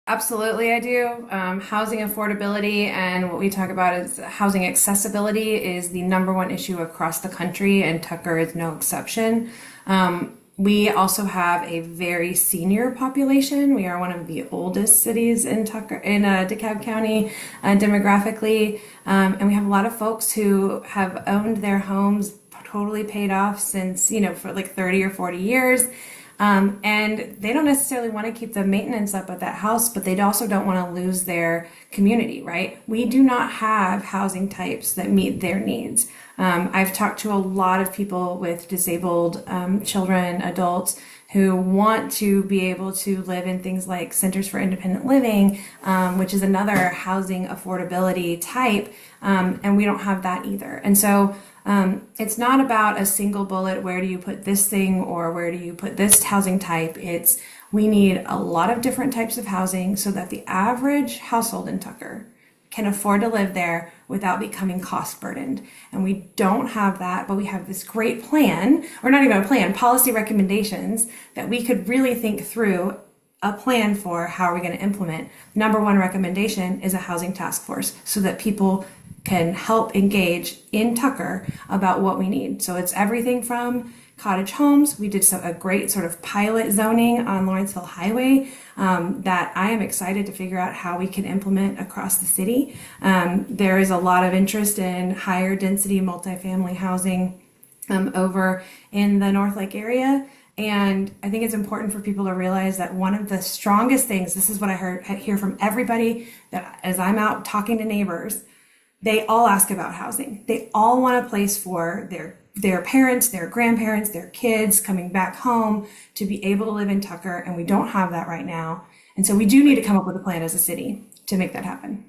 Absolutely, I do. Housing affordability and what we talk about is housing accessibility is the number one issue across the country, and Tucker is no exception. We also have a very senior population. We are one of the oldest cities in DeKalb County demographically, and we have a lot of folks who have owned their homes totally paid off since, for like 30 or 40 years. And they don't necessarily want to keep the maintenance up at that house, but they also don't want to lose their community, right? We do not have housing types that meet their needs. I've talked to a lot of people with disabled children, adults who want to be able to live in things like centers for independent living, which is another housing affordability type, and we don't have that either. And so it's not about a single bullet, where do you put this thing or where do you put this housing type. It's we need a lot of different types of housing so that the average household in Tucker can afford to live there without becoming cost burdened. And we don't have that, but we have this great plan, or not even a plan, policy recommendations that we could really think through a plan for how are we going to implement. Number one recommendation is a housing task force so that people can help engage in Tucker about what we need. So it's everything from cottage homes. We did a great sort of pilot zoning on Lawrence Hill Highway that I am excited to figure out how we can implement across the city. There is a lot of interest in higher density multifamily housing over in the North Lake area. And I think it's important for people to realize that one of the strongest things, this is what I hear from everybody that as I'm out talking to neighbors, they all ask about housing. They all want a place for their parents, their grandparents, their kids coming back home to be able to live in Tucker, and we don't have that right now. And so we do need to come up with a plan as a city to make that happen.